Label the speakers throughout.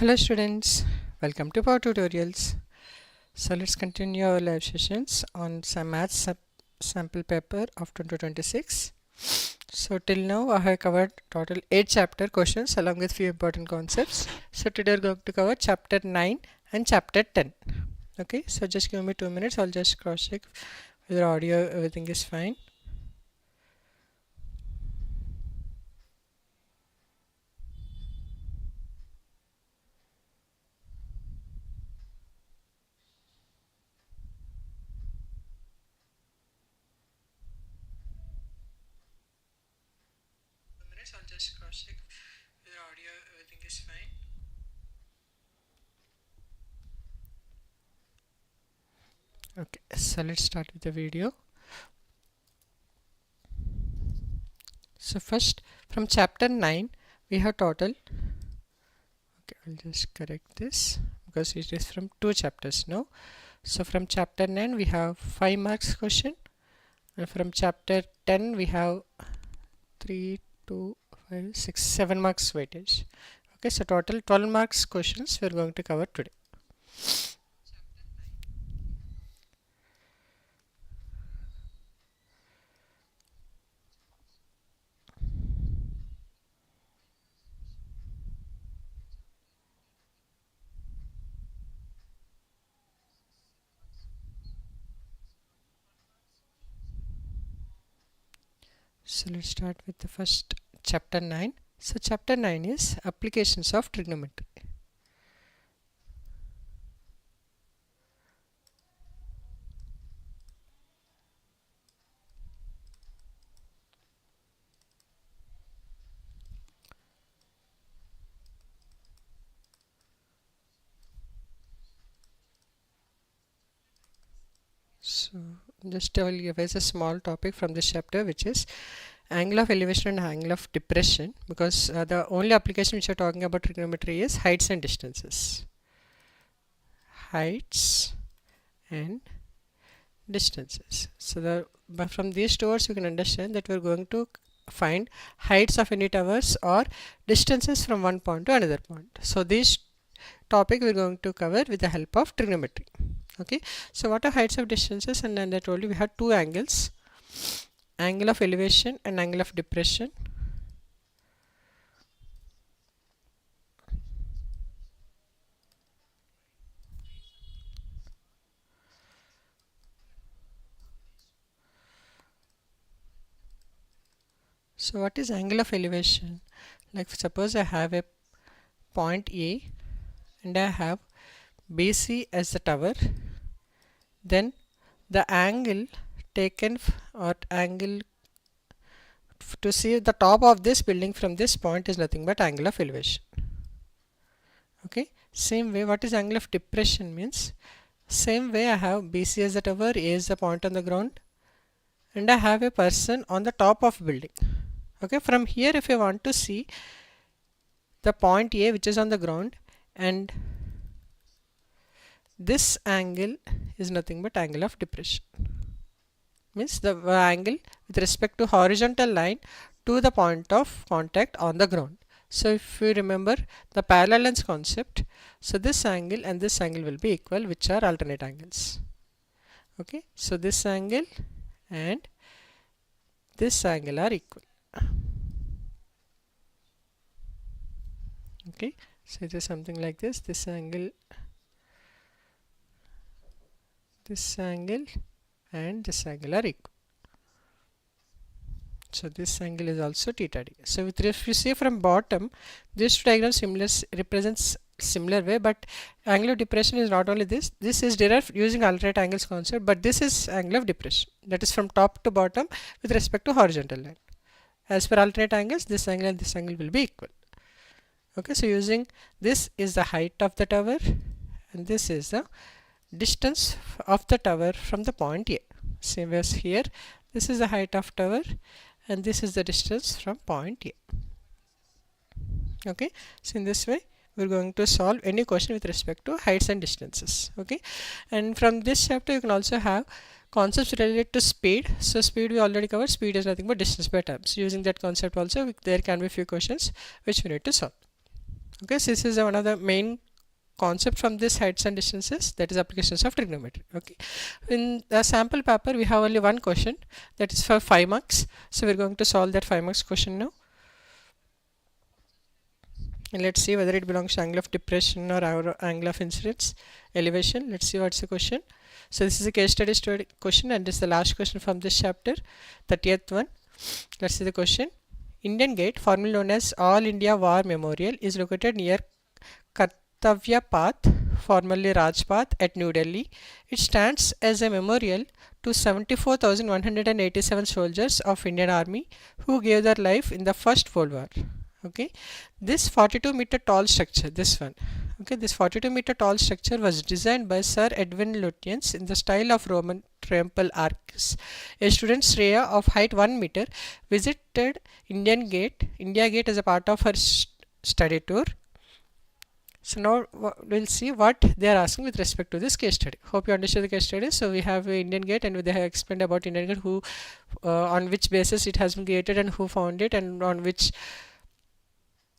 Speaker 1: Hello students, welcome to Power Tutorials. So let's continue our live sessions on some maths sample paper of 2026. So till now I have covered total 8 chapter questions along with few important concepts. So today we are going to cover chapter 9 and chapter 10. Okay, so just give me 2 minutes, I'll just cross check whether audio everything is fine. I'll just cross check whether audio everything is fine. Okay, so let's start with the video. So first from chapter 9 we have total, okay, I'll just correct this because it is from 2 chapters now. So from chapter 9 we have 5 marks question, and from chapter 10 we have 3, 2, 5, 6, 7 marks weightage. Okay, so total 12 marks questions we are going to cover today. So let's start with the first chapter 9. So chapter 9 is applications of trigonometry. So just I will give us a small topic from this chapter, which is angle of elevation and angle of depression, because the only application which we are talking about trigonometry is heights and distances. Heights and distances. So from these two words you can understand that we are going to find heights of any towers or distances from one point to another point. So this topic we are going to cover with the help of trigonometry. Okay, so what are heights of distances? And then I told you we have two angles, angle of elevation and angle of depression. So what is angle of elevation? Like suppose I have a point A and I have BC as the tower, then the angle taken or angle to see the top of this building from this point is nothing but angle of elevation. Okay, same way what is angle of depression means, same way I have BC as the tower, A is the point on the ground, and I have a person on the top of building. Okay, from here if I want to see the point A which is on the ground, and this angle is nothing but angle of depression, means the angle with respect to horizontal line to the point of contact on the ground. So if you remember the parallel lines concept, so this angle and this angle will be equal, which are alternate angles. Okay, so this angle and this angle are equal. Okay, so it is something like this. This angle and this angle are equal. So this angle is also theta d. So if you see from bottom, this diagram represents similar way, but angle of depression is not only this. This is derived using alternate angles concept, but this is angle of depression, that is from top to bottom with respect to horizontal line. As per alternate angles, this angle and this angle will be equal. Okay, so using this is the height of the tower, and this is the distance of the tower from the point A. Same as here, this is the height of tower and this is the distance from point A. Okay, so in this way we're going to solve any question with respect to heights and distances. Okay, and from this chapter you can also have concepts related to speed. So speed we already covered. Speed is nothing but distance by time. So using that concept also there can be few questions which we need to solve. Okay, so this is one of the main concept from this heights and distances, that is applications of trigonometry. Okay, in the sample paper we have only one question that is for 5 marks, so we're going to solve that 5 marks question now, and let's see whether it belongs to angle of depression or angle of incidence, elevation. Let's see what's the question. So this is a case study question, and this is the last question from this chapter, 30th one. Let's see the question. Indian Gate, formerly known as All India War Memorial, is located near Kartavya Path, formerly Rajpath, at New Delhi. It stands as a memorial to 74,187 soldiers of Indian Army who gave their life in the First World War. Okay, this 42-meter tall structure, this one. Okay, this 42-meter tall structure was designed by Sir Edwin Lutyens in the style of Roman triumphal arches. A student, Shreya, of height 1 meter, visited India Gate as a part of her study tour. So now we'll see what they are asking with respect to this case study. Hope you understood the case study. So we have Indian Gate, and they have explained about Indian Gate, who, on which basis it has been created, and who found it, and on which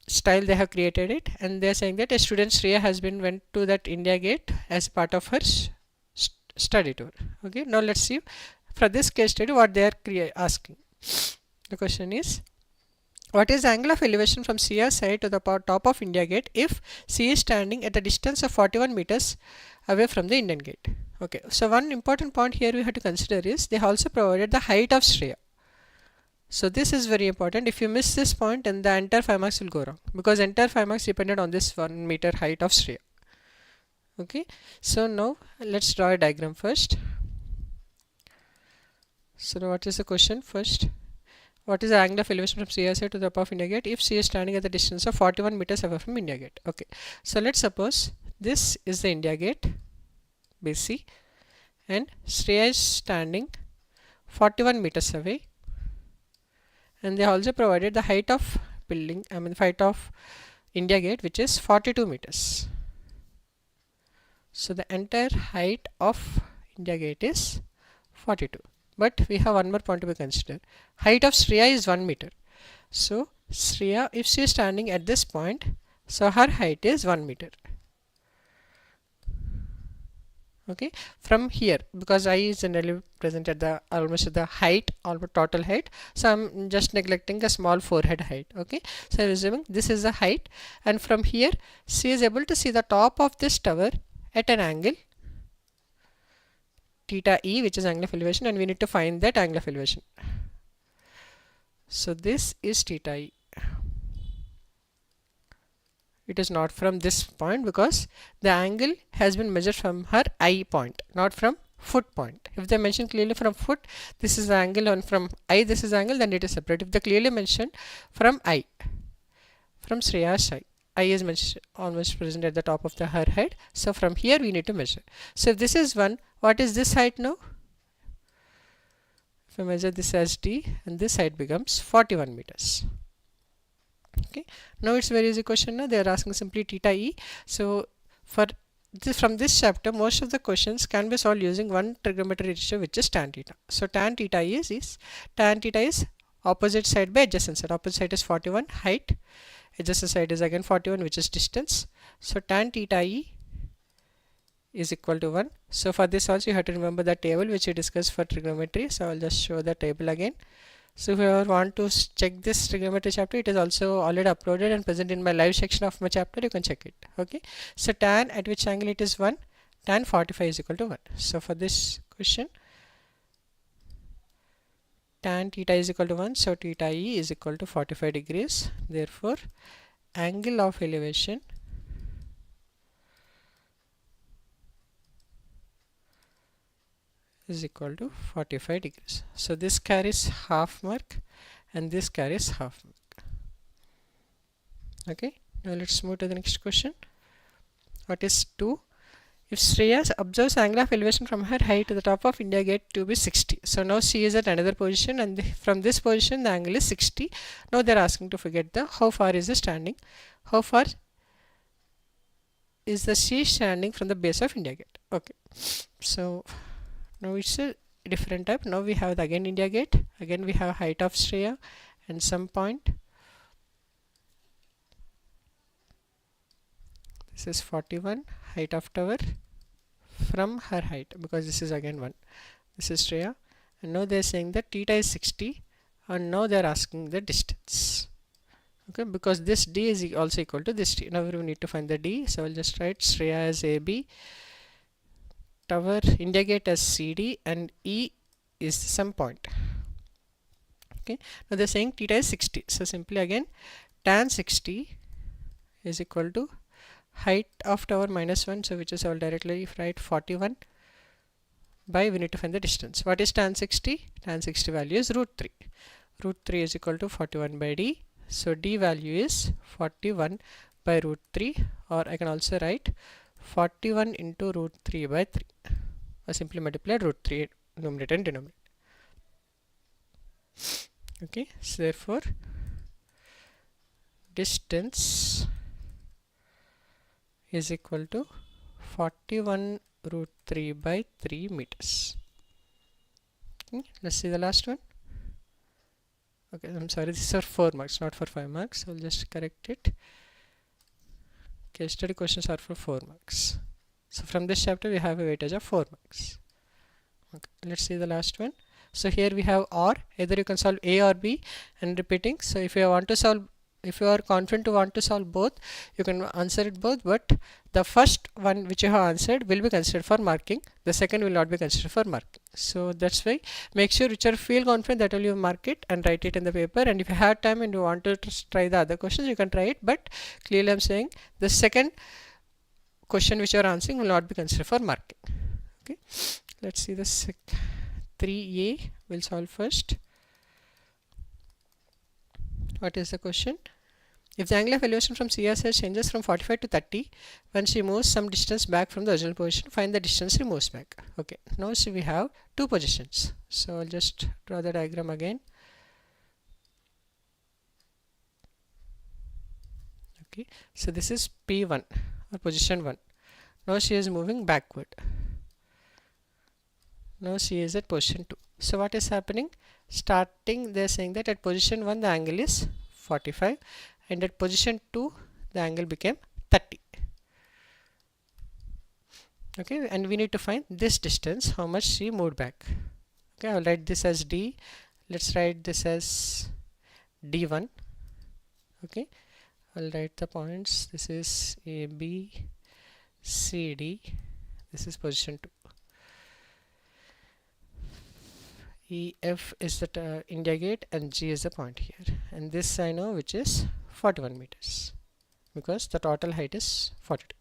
Speaker 1: style they have created it. And they are saying that a student, Shreya, has went to that India Gate as part of her study tour. Okay, now let's see for this case study what they are asking. The question is, what is the angle of elevation from CR side to the top of India Gate if C is standing at a distance of 41 meters away from the Indian Gate? Okay, so one important point here we have to consider is they also provided the height of Shreya. So this is very important. If you miss this point, then the entire 5 marks will go wrong, because entire 5 marks depended on this 1 meter height of Shreya. Okay, so now let's draw a diagram first. So now what is the question first? What is the angle of elevation from CR side to the top of India Gate if C is standing at the distance of 41 meters away from India Gate? Okay, so let's suppose this is the India Gate, BC, and Shreya is standing 41 meters away, and they also provided the height of building, height of India Gate, which is 42 meters. So the entire height of India Gate is 42. But we have one more point to be considered. Height of Shreya is 1 meter. So Shreya, if she is standing at this point, so her height is 1 meter. Okay, from here, because I is generally present at the almost the height, almost total height, so I'm just neglecting a small forehead height. Okay, so I'm assuming this is the height, and from here she is able to see the top of this tower at an angle theta e, which is angle of elevation, and we need to find that angle of elevation. So this is theta e. It is not from this point, because the angle has been measured from her eye point, not from foot point. If they mention clearly from foot, this is the angle, and from eye this is the angle, then it is separate. If they clearly mention from eye, from Shreya's eye is mentioned almost present at the top of her head, so from here we need to measure. So if this is 1, what is this height now? If I measure this as d, and this height becomes 41 meters. Okay, now it's very easy question. Now they are asking simply theta e. So for this, from this chapter, most of the questions can be solved using one trigonometry ratio, which is tan theta. So tan theta is tan theta is opposite side by adjacent side. Opposite side is 41 height, adjacent side is again 41, which is distance. So tan theta e is equal to 1. So for this also you have to remember the table which we discussed for trigonometry. So I'll just show the table again. So if you ever want to check this trigonometry chapter, it is also already uploaded and present in my live section of my chapter. You can check it. Okay, so tan at which angle it is 1, tan 45 is equal to 1. So for this question, tan theta is equal to 1, so theta e is equal to 45 degrees. Therefore angle of elevation is equal to 45 degrees. So this carries half mark, and this carries half mark. Okay, now let's move to the next question. What is 2? If Shreya observes angle of elevation from her height to the top of India Gate to be 60. So now she is at another position, and from this position the angle is 60. Now they are asking to figure the how far is the standing, how far is the she standing from the base of India Gate. Okay, so now it's a different type. Now we have again India Gate, again we have height of Shreya and some point. This is 41 height of tower from her height, because this is again 1. This is Shreya, and now they are saying that theta is 60, and now they are asking the distance. Okay, because this d is also equal to this d. Now we need to find the d, so I'll just write Shreya as AB, tower India gate as CD, and E is some point. Okay, now they're saying theta is 60, so simply again tan 60 is equal to height of tower minus 1, so which is all directly write 41 by, we need to find the distance. What is tan 60? Tan 60 value is root 3. Root 3 is equal to 41 by d, so d value is 41 by root 3, or I can also write 41 into root 3 by 3, or simply multiply root 3 numerator and denominator. Okay, so therefore distance is equal to 41 root 3 by 3 meters. Okay, let's see the last one. Okay, I'm sorry, this is for 4 marks, not for 5 marks. So I'll just correct it. Case study questions are for 4 marks. So from this chapter we have a weightage of 4 marks. Okay, let's see the last one. So here we have or, either you can solve A or B, and repeating. So if you want to solve, if you are confident to want to solve both, you can answer it both, but the first one which you have answered will be considered for marking, the second will not be considered for marking. So that's why make sure whichever feel confident, that will you mark it and write it in the paper, and if you have time and you want to try the other questions, you can try it, but clearly I'm saying the second question which you are answering will not be considered for marking. Okay, let's see the 3a. We'll solve first. What is the question? If the angle of elevation from CSS changes from 45 to 30 when she moves some distance back from the original position, find the distance she moves back. Okay, now see we have two positions. So I'll just draw the diagram again. Okay, so this is P1 or position 1. Now she is moving backward. Now she is at position 2. So what is happening? Starting, they are saying that at position 1 the angle is 45, and at position 2 the angle became 30. Okay, and we need to find this distance, how much she moved back. Okay, I'll write this as d. Let's write this as d1. Okay, I'll write the points. This is A, B, C, D. This is position 2. E, F is the India gate, and G is the point here, and this I know, which is 41 meters, because the total height is 42.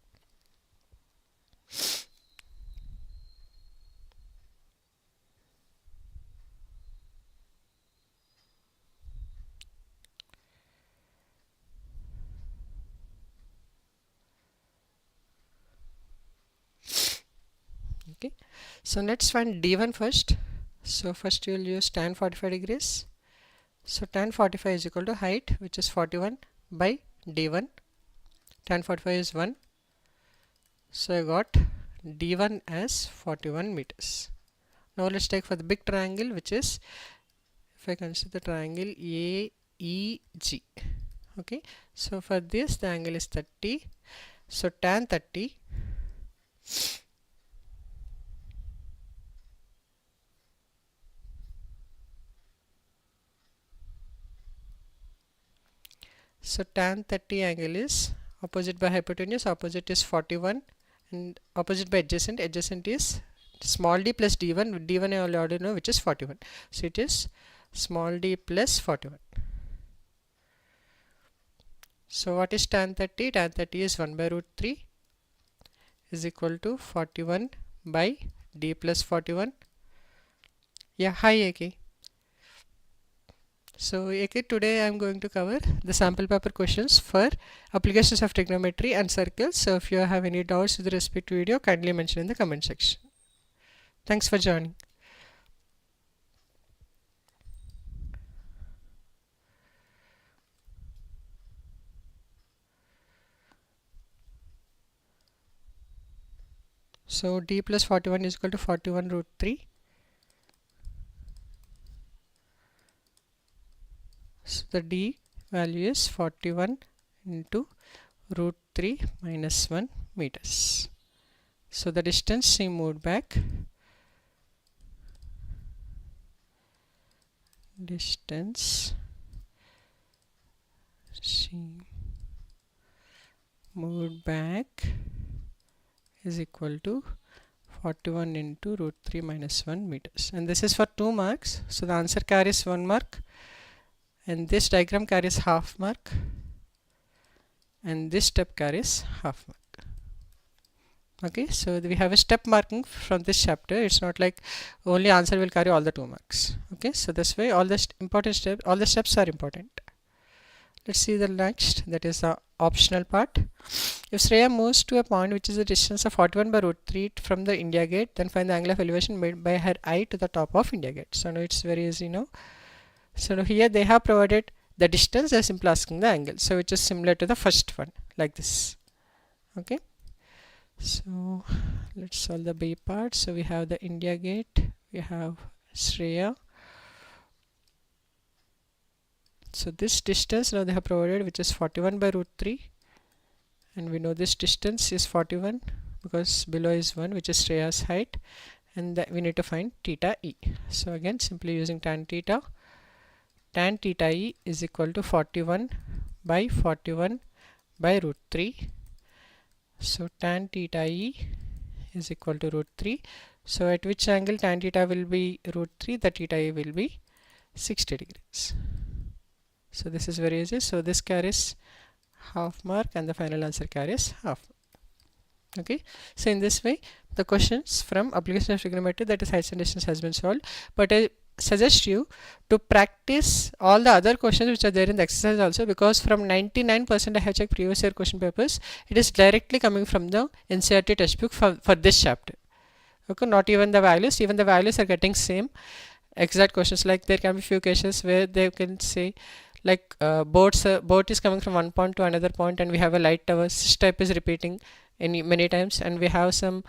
Speaker 1: Okay, so let's find d1 first. So first you will use tan 45 degrees. So tan 45 is equal to height, which is 41 by d1. Tan 45 is 1. So I got d1 as 41 meters. Now let's take for the big triangle, which is, if I consider the triangle AEG. Okay, so for this the angle is 30. So tan 30 angle is opposite by hypotenuse, opposite is 41, and opposite by adjacent, adjacent is small d plus d1, d1 I already know, which is 41. So it is small d plus 41. So what is tan 30? Tan 30 is 1 by root 3 is equal to 41 by d plus 41. Yeah, hi AK. So AK, today I am going to cover the sample paper questions for applications of trigonometry and circles. So if you have any doubts with respect to video, kindly mention in the comment section. Thanks for joining. So d plus 41 is equal to 41 root 3. So the d value is 41 into root 3 minus 1 meters. So the distance she moved back, distance she moved back is equal to 41 into root 3 minus 1 meters, and this is for 2 marks. So the answer carries 1 mark, and this diagram carries half mark, and this step carries half mark. Okay, so we have a step marking from this chapter. It's not like only answer will carry all the 2 marks. Okay, so this way all the important steps, all the steps are important. Let's see the next, that is the optional part. If Shreya moves to a point which is a distance of 41 by root 3 from the India gate, then find the angle of elevation made by her eye to the top of India gate. So now it's very easy now. So now here they have provided the distance, they are simply asking the angle, so which is similar to the first one, like this. Okay, so let's solve the B part. So we have the India gate, we have Shreya. So this distance now they have provided, which is 41 by root 3, and we know this distance is 41 because below is 1, which is Shreya's height, and we need to find theta e. So again, simply using tan theta e is equal to 41 by root 3. So tan theta e is equal to root 3. So at which angle tan theta will be root 3, the theta e will be 60 degrees. So this is very easy. So this carries half mark, and the final answer carries half mark. Okay, so in this way the questions from application of trigonometry, that is heights and distance, has been solved. But I suggest you to practice all the other questions which are there in the exercise also, because from 99% I have checked previous year question papers, it is directly coming from the NCERT textbook for this chapter. Okay, not even the values, even the values are getting same exact questions. Like there can be few cases where they can say like boat is coming from one point to another point, and we have a light tower. This type is repeating many times, and we have some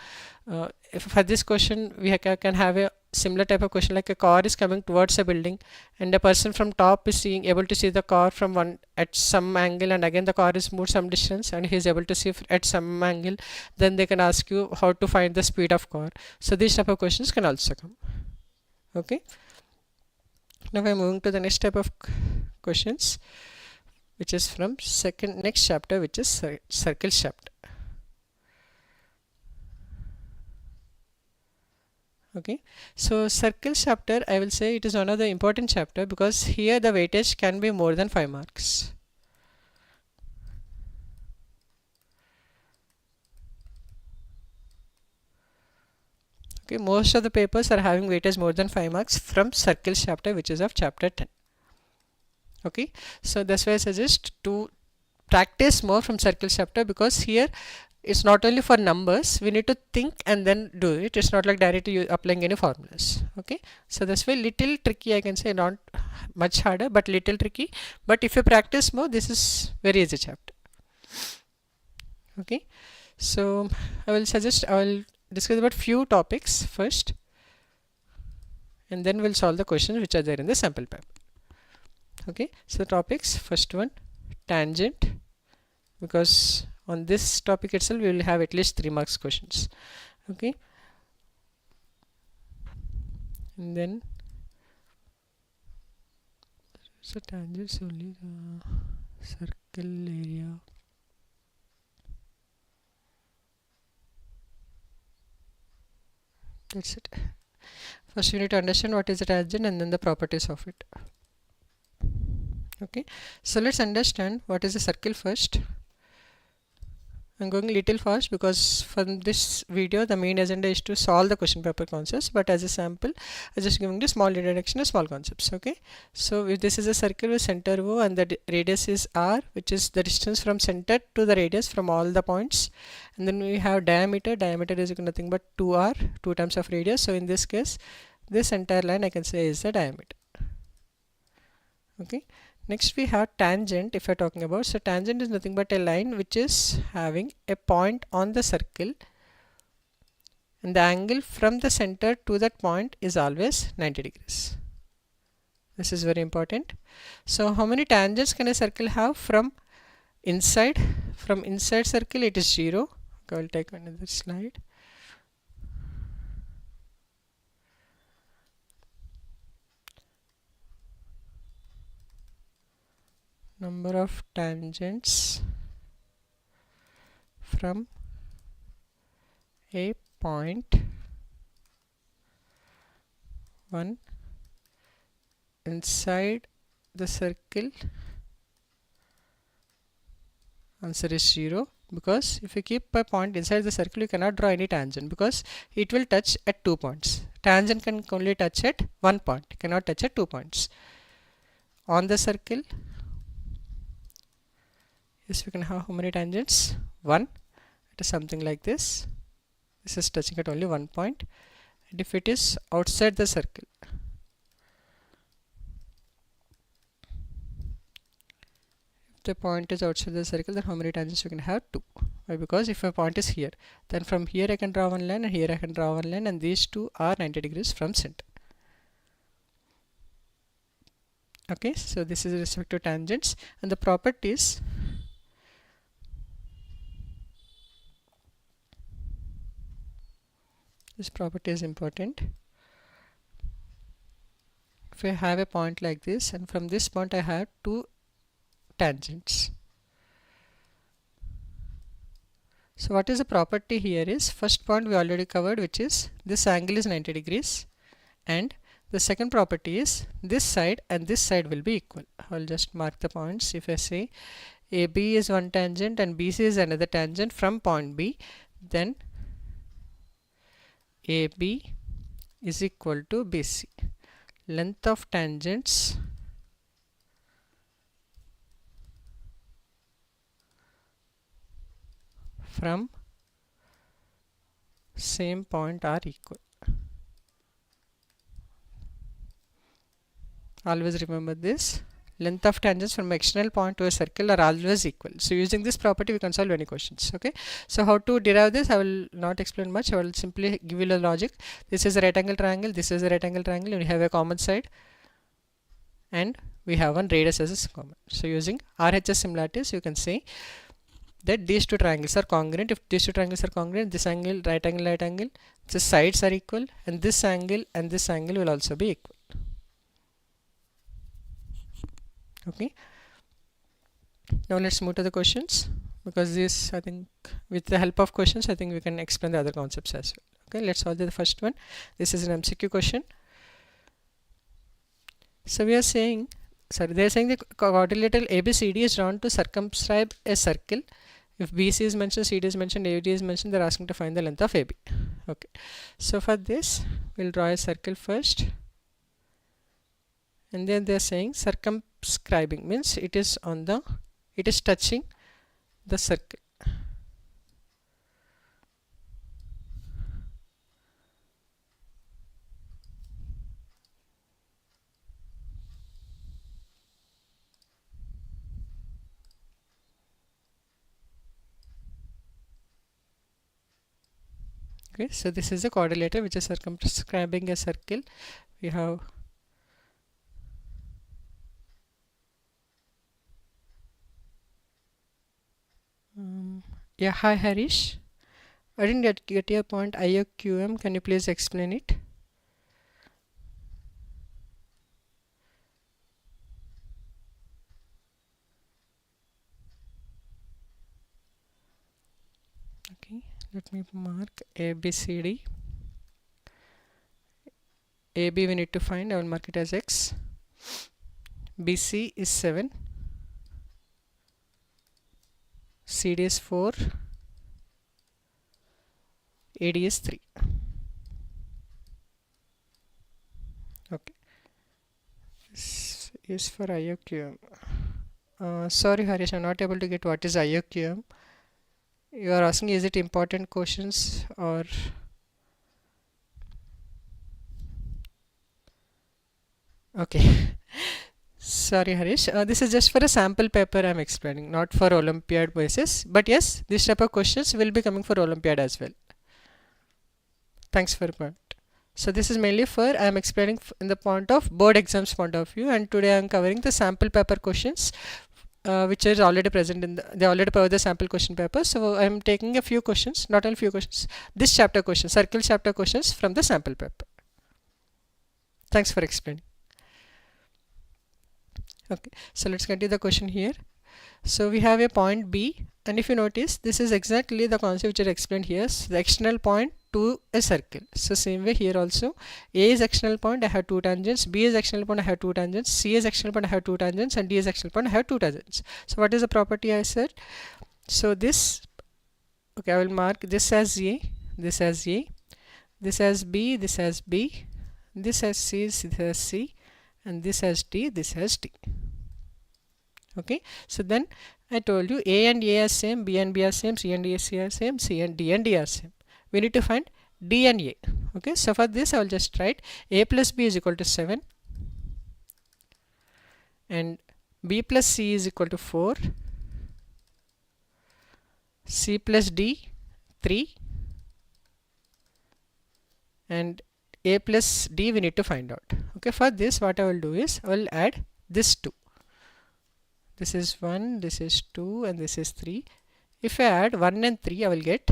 Speaker 1: if for this question we can have a similar type of question, like a car is coming towards a building, and a person from top is able to see the car from one at some angle, and again the car is moved some distance and he is able to see at some angle. Then they can ask you how to find the speed of car. So these type of questions can also come. Okay, now we are moving to the next type of questions, which is from next chapter, which is circles chapter. Okay, so circles chapter, I will say it is one of the important chapter, because here the weightage can be more than 5 marks. Okay, most of the papers are having weightage more than 5 marks from circles chapter, which is of chapter 10. Okay, so that's why I suggest to practice more from circles chapter, because here it's not only for numbers, we need to think and then do it. It's not like directly applying any formulas. Okay, so that's why little tricky, I can say, not much harder but little tricky, but if you practice more, this is very easy chapter. Okay, so I will discuss about few topics first, and then we'll solve the questions which are there in the sample paper. Okay, so the topics, first one, tangent, because on this topic itself we will have at least 3 marks questions. Okay, and then so tangents only the circle area. That's it. First you need to understand what is a tangent and then the properties of it. Okay, so let's understand what is a circle first. I'm going a little fast because from this video the main agenda is to solve the question paper concepts, but as a sample I'm just giving you small introduction of small concepts. Okay, so if this is a circle with center O and the radius is r, which is the distance from center to the radius from all the points, and then we have diameter is nothing but 2r, 2 times of radius. So in this case this entire line I can say is the diameter. Okay, next we have tangent. If you're talking about, so tangent is nothing but a line which is having a point on the circle, and the angle from the center to that point is always 90 degrees. This is very important. So how many tangents can a circle have from inside? from inside circle it is 0. Okay, I will take another slide. Number of tangents from a point 1 inside the circle, answer is 0, because if you keep a point inside the circle you cannot draw any tangent because it will touch at 2 points. Tangent can only touch at 1 point, cannot touch at 2 points. On the circle, yes, we can have how many tangents? 1. It is something like this. This is touching at only 1 point. And if it is outside the circle, if the point is outside the circle, then how many tangents you can have? 2. Why? Because if a point is here, then from here I can draw one line and here I can draw one line, and these two are 90 degrees from center. Okay, so this is with respect to tangents, and the properties. This property is important. If I have a point like this, and from this point I have 2 tangents. So what is the property here is, first point we already covered, which is this angle is 90 degrees, and the second property is this side and this side will be equal. I'll just mark the points. If I say AB is one tangent and BC is another tangent from point B, then AB is equal to BC. Length of tangents from same point are equal. Always remember this. Length of tangents from external point to a circle are always equal. So using this property we can solve any questions. Okay. So how to derive this, I will not explain much. I will simply give you the logic. This is a right angle triangle. This is a right angle triangle. And we have a common side, and we have one radius as a common. So using RHS similarities, you can say that these two triangles are congruent. If these two triangles are congruent, this angle, right angle, the sides are equal, and this angle will also be equal. Okay. Now let's move to the questions, because this, I think, with the help of questions, I think we can explain the other concepts as well. Okay, let's solve the first one. This is an MCQ question. So we are saying, they are saying the quadrilateral ABCD is drawn to circumscribe a circle. If BC is mentioned, CD is mentioned, AD is mentioned, they are asking to find the length of AB. Okay. So for this, we'll draw a circle first. And then they are saying circumscribing means it is touching the circle. Okay, so this is a quadrilateral which is circumscribing a circle. We have yeah, hi Harish, I didn't get your point. IOQM, can you please explain it? Okay, let me mark ABCD. AB we need to find, I will mark it as X. BC is 7, CD is 4, AD is 3. Okay, this is for IOQM. Sorry Harish, I'm not able to get what is IOQM. You are asking, is it important questions or? Okay. Sorry Harish, this is just for a sample paper I am explaining, not for Olympiad basis. But yes, this type of questions will be coming for Olympiad as well. Thanks for your point. So this is mainly for, I am explaining in the point of board exams point of view, and today I am covering the sample paper questions which is already present in they already provided the sample question paper. So I am taking a few questions, not only few questions, this chapter questions, circle chapter questions from the sample paper. Thanks for explaining. Okay, so let's continue the question here. So we have a point B, and if you notice, this is exactly the concept which I explained here. So the external point to a circle. So same way here also, A is external point, I have two tangents, B is external point, I have two tangents, C is external point, I have two tangents, and D is external point, I have two tangents. So what is the property I said? So this, okay, I will mark this as A, this as A, this as B, this as B, this as C, this as C, and this as D, this as D. Okay, so then I told you A and A are same, B and B are same, C and C are same, C and D are same. We need to find D and A. Okay, so for this I will just write A plus B is equal to 7 and B plus C is equal to 4, C plus D 3, and A plus D we need to find out. Okay, for this what I will do is I will add this 2. This is 1, this is 2, and this is 3. If I add 1 and 3, I will get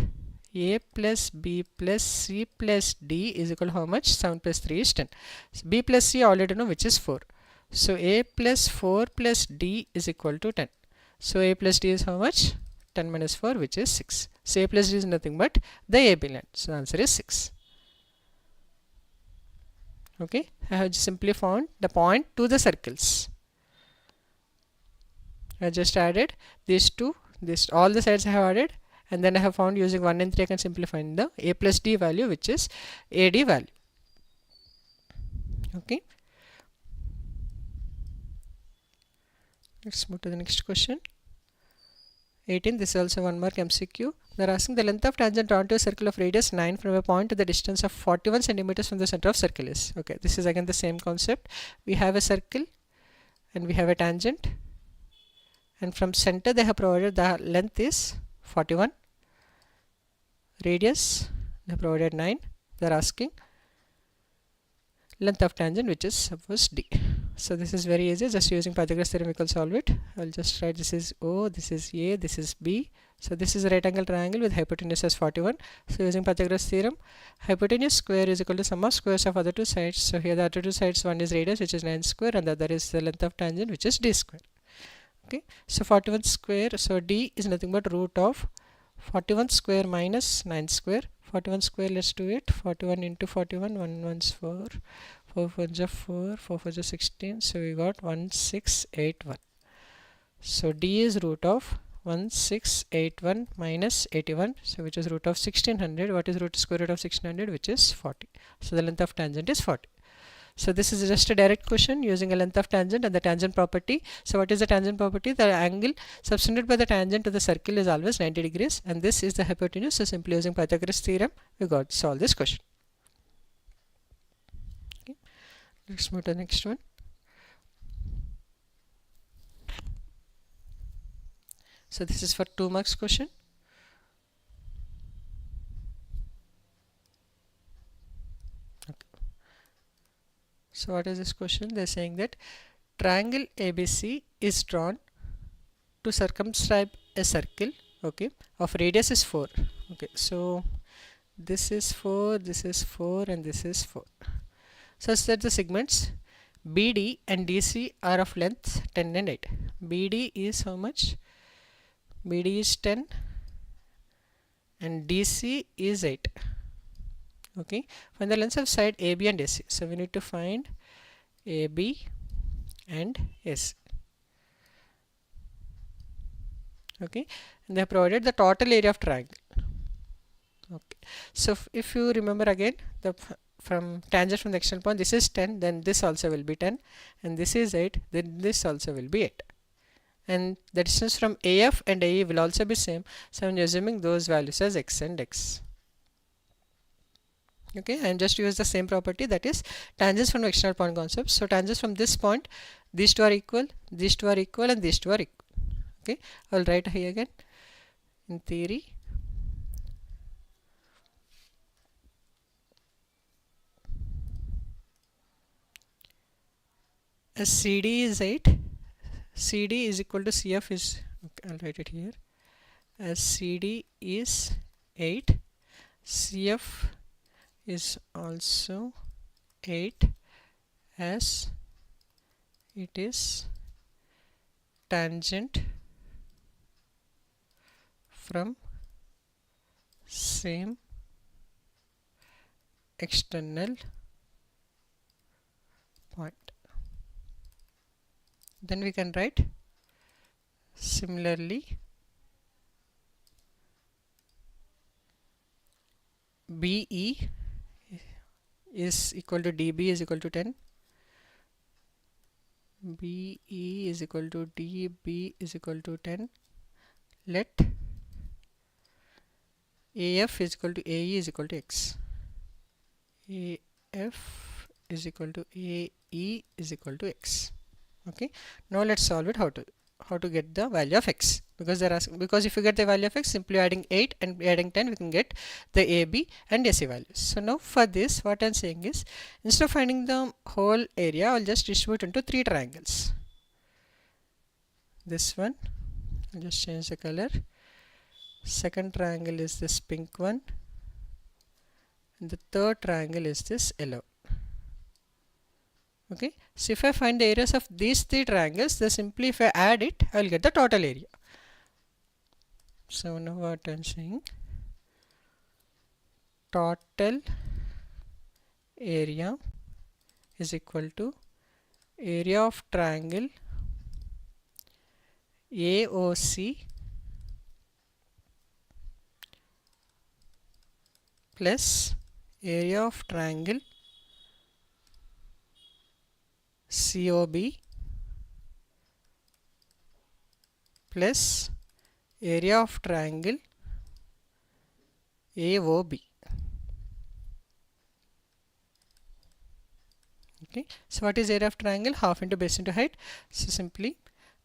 Speaker 1: A plus B plus C plus D is equal to how much? 7 plus 3 is 10. So B plus C I already know, which is 4. So A plus 4 plus D is equal to 10. So A plus D is how much? 10 minus 4, which is 6. So A plus D is nothing but the AB line. So the answer is 6. Okay, I have simply found the point to the circles. I just added these two, this all the sides I have added, and then I have found using 1 and 3 I can simplify the A plus D value, which is AD value. Okay, let's move to the next question. 18. This is also 1 mark MCQ. They are asking the length of tangent drawn to a circle of radius 9 from a point to the distance of 41 centimeters from the center of circle is. Okay, this is again the same concept. We have a circle and we have a tangent, and from center they have provided the length is 41, radius they have provided 9. They are asking length of tangent, which is suppose D. So this is very easy, just using Pythagoras theorem we can solve it. I will just write this is O, this is A, this is B. So this is a right angle triangle with hypotenuse as 41. So using Pythagoras theorem, hypotenuse square is equal to sum of squares of other two sides. So here the other two sides, one is radius, which is 9 square, and the other is the length of tangent, which is D square. Okay, so 41 square, so D is nothing but root of 41 square minus 9 square. 41 square, let's do it. 41 into 41, 1 1's 4, 4 4's are 4, 4 4's are 16, so we got 1681. So D is root of 1681 minus 81, so which is root of 1600. What is root square root of 1600? Which is 40. So the length of tangent is 40. So this is just a direct question using a length of tangent and the tangent property. So what is the tangent property? The angle subtended by the tangent to the circle is always 90 degrees, and this is the hypotenuse. So simply using Pythagoras theorem we got to solve this question. Okay, let's move to the next one. So this is for 2 marks question. So what is this question? They are saying that triangle ABC is drawn to circumscribe a circle, okay, of radius is 4. Okay, so this is 4, this is 4, and this is 4, such that the segments BD and DC are of length 10 and 8. BD is how much? BD is 10 and DC is 8. Okay, find the lengths of side AB and AC. So we need to find AB and AC. Okay, and they have provided the total area of triangle. Okay, so if you remember again, the from tangent from the external point, this is 10, then this also will be 10, and this is 8, then this also will be 8, and the distance from AF and AE will also be same. So I am assuming those values as x and x. Okay, and just use the same property, that is tangents from external point concept. So tangents from this point, these two are equal, these two are equal, and these two are equal. Okay, I will write here again. In theory, as CD is 8, CD is equal to CF is, okay, I'll write it here as CD is 8, CF is also 8 as it is tangent from same external point. Then we can write similarly BE is equal to DB is equal to 10, BE is equal to DB is equal to 10. Let AF is equal to AE is equal to X. AF is equal to AE is equal to X. Okay, now let's solve it. How to get the value of X, because they're asking, because if you get the value of X, simply adding 8 and adding 10 we can get the AB and AC values. So now for this, what I'm saying is, instead of finding the whole area, I'll just distribute into 3 triangles. This one, I'll just change the color. Second triangle is this pink one, and the third triangle is this yellow. Okay, so if I find the areas of these 3 triangles, then simply if I add it, I will get the total area. So now what I'm saying, total area is equal to area of triangle AOC plus area of triangle COB plus area of triangle AOB. Okay, so what is area of triangle? Half into base into height. So simply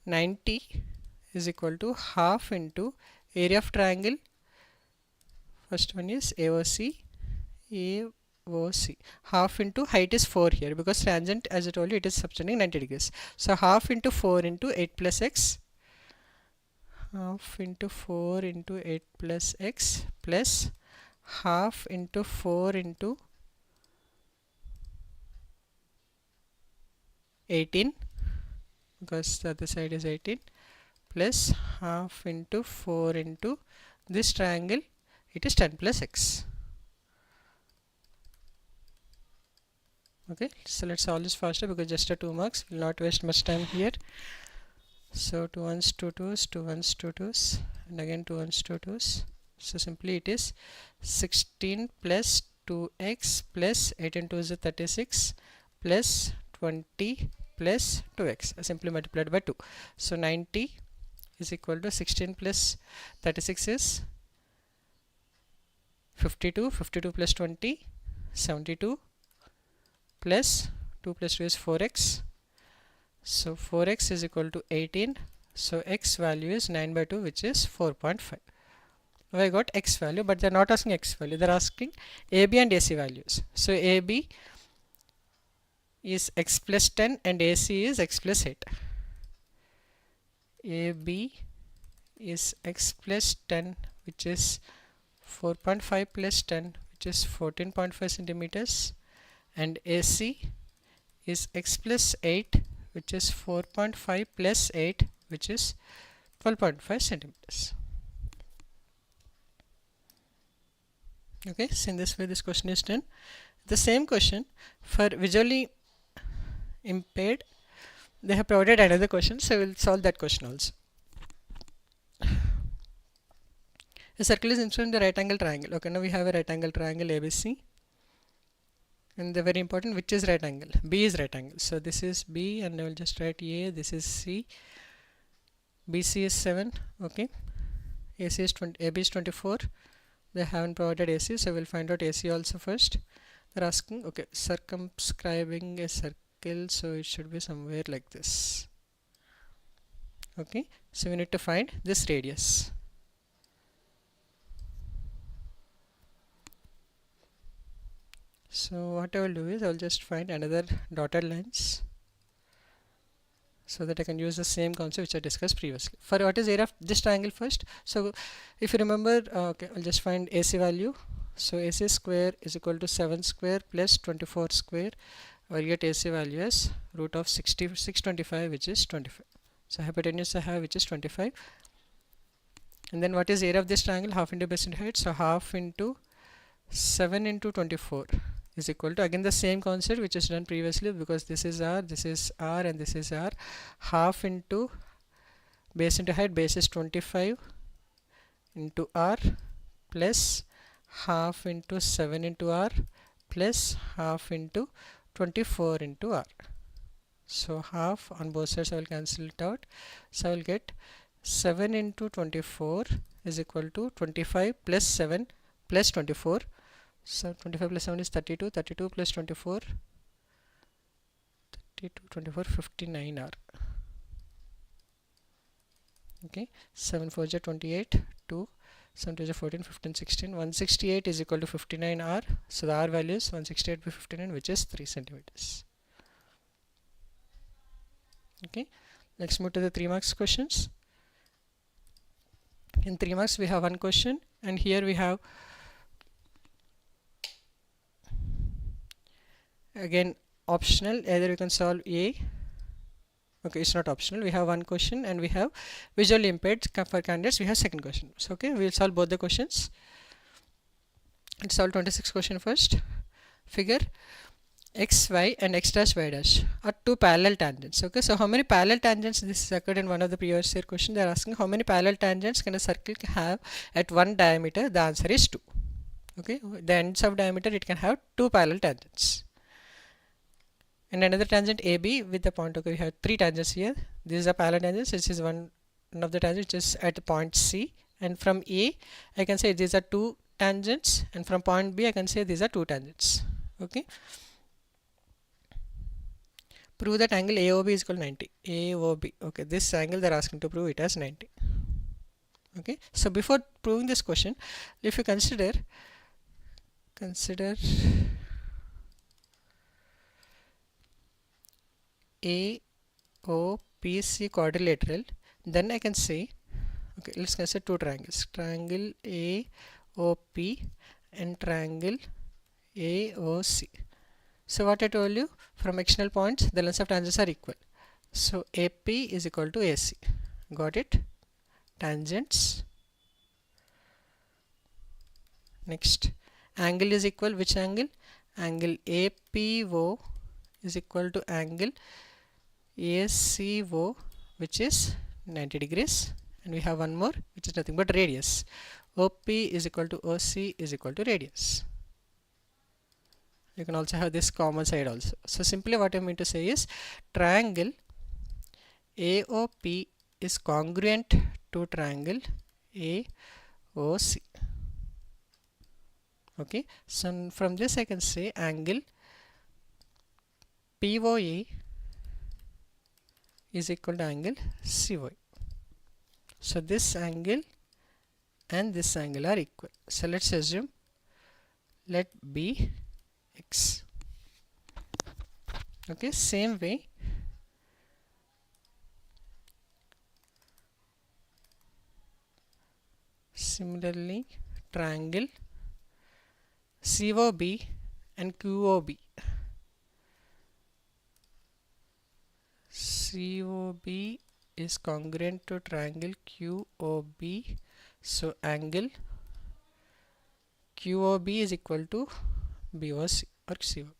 Speaker 1: 90 is equal to half into area of triangle. First one is AOC. Half into height is 4 here, because tangent, as I told you, it is subtending 90 degrees. So half into 4 into 8 plus x, half into 4 into 8 plus x plus half into 4 into 18, because the other side is 18, plus half into 4 into this triangle, it is 10 plus x. Okay, so let's solve this faster, because just a 2 marks, will not waste much time here. So 2 ones 2 2s, 2 ones 2 2s, and again 2 ones 2 2s. So simply it is 16 plus 2x plus 18 2 is 36 plus 20 plus 2x, simply multiplied by 2. So 90 is equal to 16 plus 36 is 52, 52 plus 20, 72, plus 2 plus 2 is 4x. So 4x is equal to 18. So x value is 9 by 2, which is 4.5. Now I got x value, but they're not asking x value, they're asking AB and AC values. So AB is x plus 10 and AC is x plus 8. AB is x plus 10, which is 4.5 plus 10, which is 14.5 centimeters, and AC is x plus 8, which is 4.5 plus 8, which is 12.5 centimeters. Okay, so in this way this question is done. The same question for visually impaired, they have provided another question, so we'll solve that question also. A circle is inside the right angle triangle. Okay, now we have a right angle triangle ABC, and the very important, which is right angle? B is right angle. So this is B, and I will just write A. This is C. BC is 7. Okay, AC is 20. AB is 24. They haven't provided AC, so we'll find out AC also first. They're asking, okay, circumscribing a circle, so it should be somewhere like this. Okay, so we need to find this radius. So what I will do is I will just find another dotted lines. so that I can use the same concept which I discussed previously. For what is area of this triangle first? So if you remember, okay, I'll just find AC value. So AC square is equal to 7 square plus 24 square. I'll get AC value as root of 625, which is 25. So hypotenuse I have, which is 25. And then what is area of this triangle? Half into base into height. So half into 7 into 24 is equal to, again the same concept which is done previously, because this is R, and this is R. Half into base into height, base is 25 into R, plus half into 7 into R, plus half into 24 into R. So half on both sides I will cancel it out. So I will get 7 into 24 is equal to 25 plus 7 plus 24. So 25 plus 7 is 32. 32 plus 24, 59 R. Okay, 7 4 is 28, 2, 7 2 is 14, 15, 16. 168 is equal to 59 R. So the R value is 168 by 59, which is 3 centimeters. Okay, let's move to the 3 marks questions. In 3 marks we have one question, and here we have again optional, either we can solve A. Okay, it's not optional. We have one question, and we have visually impaired for candidates. We have second question. So okay, we'll solve both the questions. Let's solve 26 question first. Figure x, y and x dash y dash are two parallel tangents. Okay, so how many parallel tangents? This is occurred in one of the previous year question. They are asking how many parallel tangents can a circle have at one diameter. The answer is 2. Okay, the ends of diameter it can have 2 parallel tangents. And another tangent AB with the point. Okay, we have 3 tangents here. This is a parallel tangent. This is one of the tangents which is at the point C, and from A I can say these are 2 tangents, and from point B I can say these are 2 tangents. Okay, prove that angle AOB is equal to 90. AOB. Okay, this angle they are asking to prove it as 90. Okay, so before proving this question, if you consider AOPC quadrilateral, then I can say, okay, let's consider 2 triangles, triangle AOP and triangle AOC. So what I told you, from external points the lengths of tangents are equal. So AP is equal to AC. Got it? Tangents. Next, angle is equal, which angle? Angle APO is equal to angle ACO, which is 90 degrees, and we have one more which is nothing but radius. OP is equal to OC is equal to radius. You can also have this common side also. So simply what I mean to say is triangle AOP is congruent to triangle AOC. Okay, so from this I can say angle POA is equal to angle COA. So this angle and this angle are equal. So let's assume, let B X. Okay, same way similarly triangle COB and QOB. COB is congruent to triangle QOB. So angle QOB is equal to BOC or COB.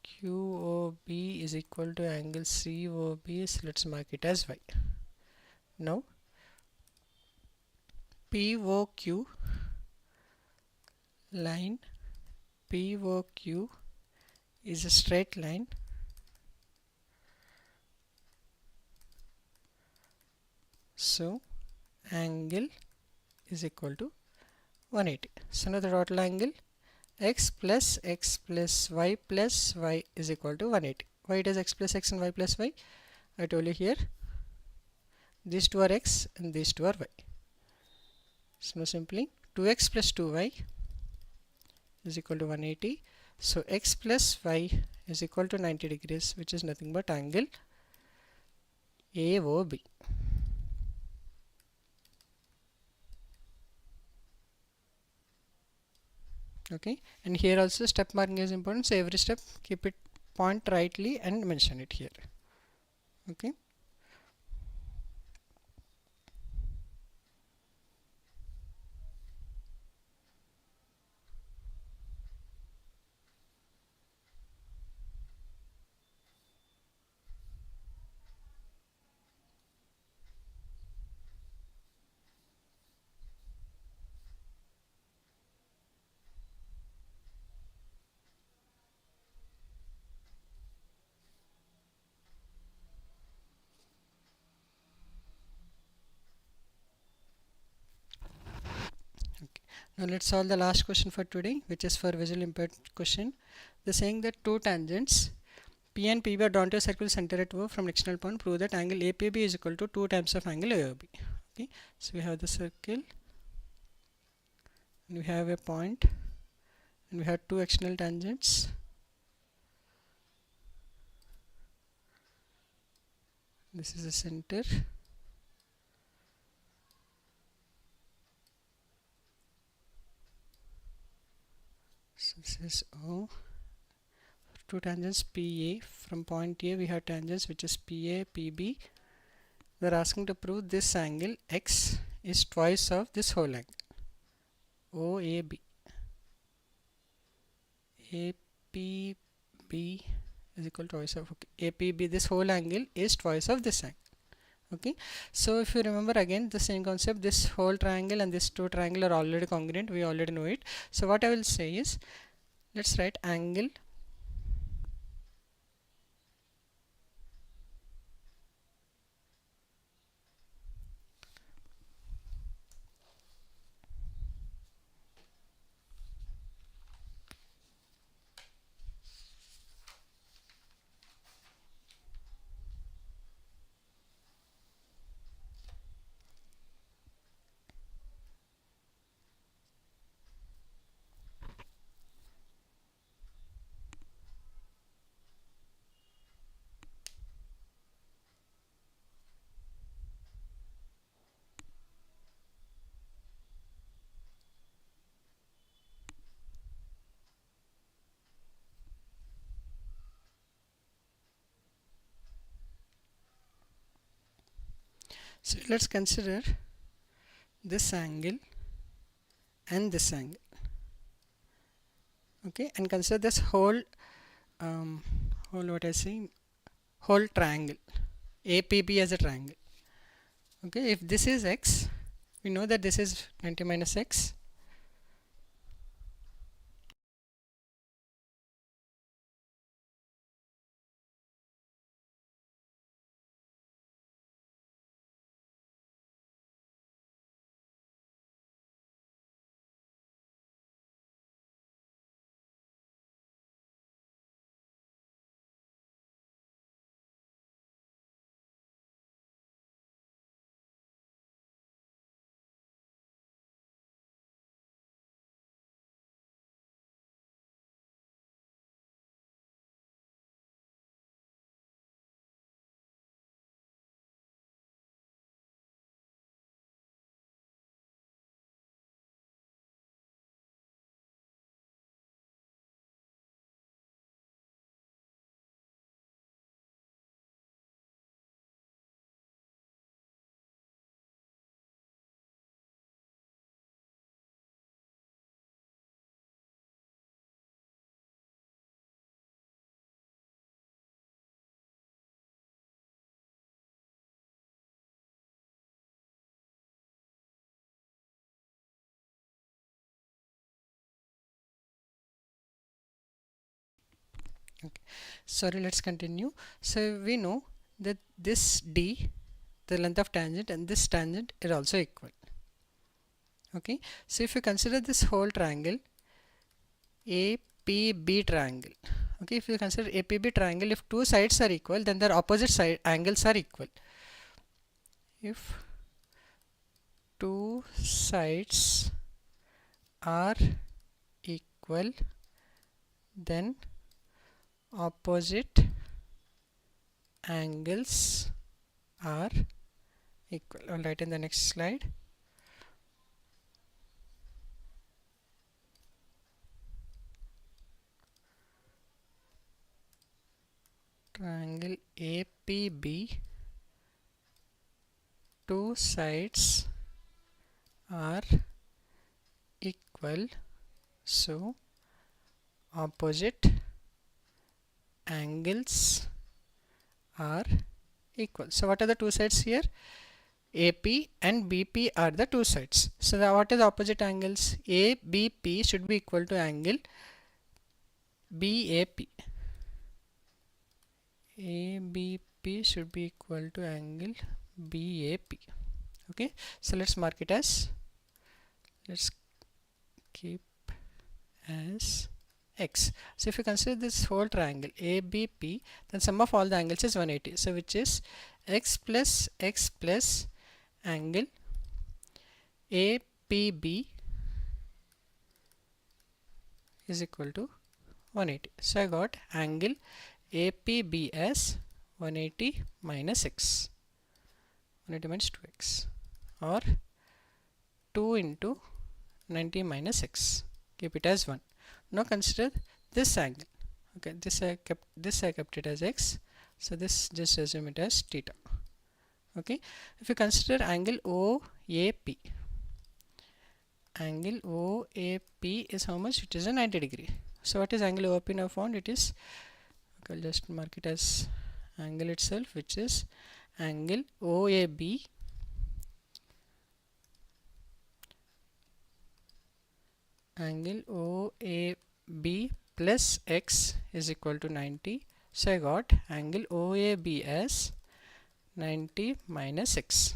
Speaker 1: QOB is equal to angle COB. So let's mark it as Y. Now POQ line, POQ is a straight line. So angle is equal to 180. So now the total angle x plus y plus y is equal to 180. Why it is x plus x and y plus y? I told you here, these two are x and these two are y. So now simply 2x plus 2y is equal to 180. So x plus y is equal to 90 degrees, which is nothing but angle AOB. Okay, and here also step marking is important, so every step keep it point rightly and mention it here. Okay. Now let's solve the last question for today, which is for visual impaired question. They're saying that two tangents P and PB are drawn to a circle center at O from external point. Prove that angle APB is equal to 2 times of angle AOB. Okay, so we have the circle, and we have a point, and we have two external tangents. This is the center. So this is O. Two tangents PA. From point A we have tangents which is PA, PB. They're asking to prove this angle X is twice of this whole angle OAB. APB is equal to twice of, okay, APB, this whole angle is twice of this angle. Okay, so if you remember again the same concept, this whole triangle and this two triangle are already congruent, we already know it. So what I will say is, let's write angle so let's consider this angle and this angle. Okay, and consider this whole what I say, whole triangle APB as a triangle. Okay, if this is X, we know that this is 90 minus X. Okay, sorry, let's continue. So we know that this D, the length of tangent, and this tangent is also equal. Okay, so if you consider this whole triangle APB triangle, okay, if you consider APB triangle, if two sides are equal, then their opposite side angles are equal. If two sides are equal, then opposite angles are equal. I'll write in the next slide. Triangle APB, two sides are equal, so opposite angles are equal. So what are the two sides here? AP and BP are the two sides. So what is the opposite angles? ABP should be equal to angle BAP. ABP should be equal to angle BAP. Okay, so let's mark it as, let's keep as X. So if you consider this whole triangle ABP, then sum of all the angles is 180. So which is X plus angle APB is equal to 180. So I got angle APB as 180 minus X. 180 minus 2X, or 2 into 90 minus X. Keep it as 1. Now consider this angle. Okay, this I kept it as X. So this just assume it as theta. Okay, if you consider angle OAP, angle OAP is how much? It is a 90 degree. So what is angle OAP now found? It is, okay, I'll just mark it as angle itself, which is angle OAB plus X is equal to 90. So I got angle OAB as 90 minus X.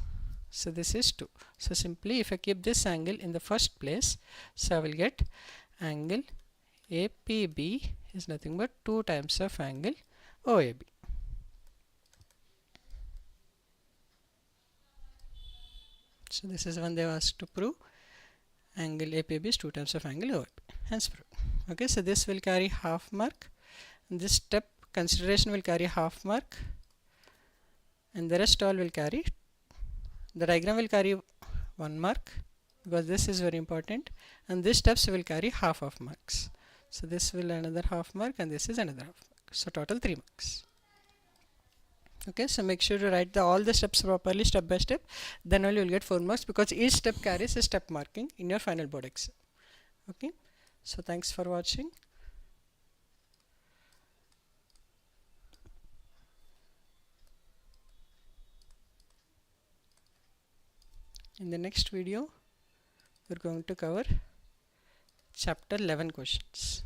Speaker 1: So this is 2. So simply if I keep this angle in the first place, so I will get angle APB is nothing but 2 times of angle OAB. So this is when they were asked to prove angle APB is 2 times of angle OAB. Hence proved. Okay, so this will carry half mark, and this step consideration will carry half mark, and the rest all will carry, the diagram will carry 1 mark because this is very important, and these steps will carry half of marks. So this will another half mark, and this is another half mark. So total 3 marks. Okay, so make sure to write all the steps properly, step by step, then only you will get 4 marks, because each step carries a step marking in your final board exam. Okay, so thanks for watching. In the next video, we're going to cover chapter 11 questions.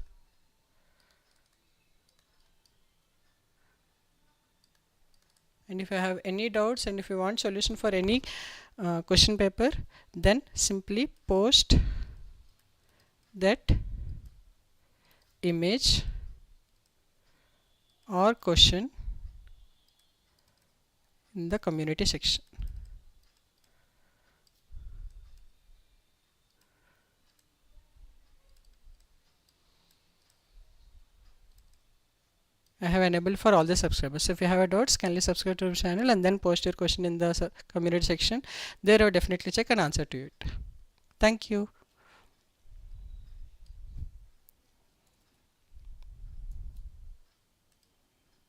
Speaker 1: And if you have any doubts, and if you want solution for any question paper, then simply post that image or question in the community section. I have enabled for all the subscribers. So if you have a doubts, kindly subscribe to the channel and then post your question in the community section. There I will definitely check and answer to it. Thank you.